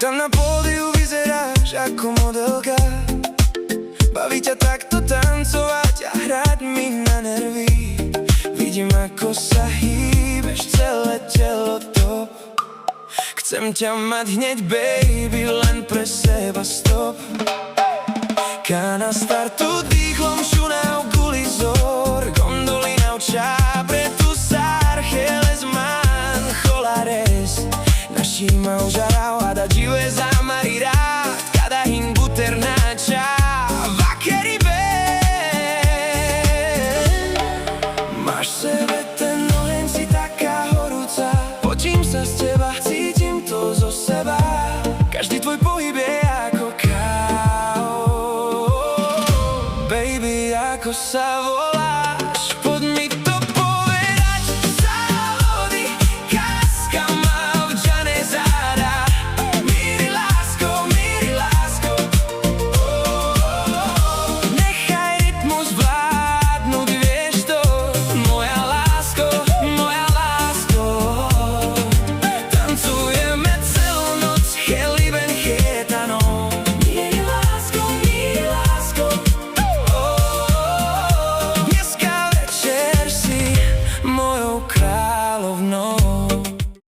Tam na pódiu vyzeráš ako modelka. Baví ťa takto tancovať a hrať mi na nervy. Vidím, ako sa hýbeš, celé telo top. Chcem ťa mať hneď, baby, len pre seba stop. Canastar tu dýchlom šunau gulizor, gondolina Ciapre, tu Sargeles man Jolares. Naši małżarał, a da dziłe zamarira, cada inguternaccia, vaqueribe. Máš v sebe ten oheň, si taká horúca, potím sa z teba, cítim to zo seba. Každý tvoj pohyb je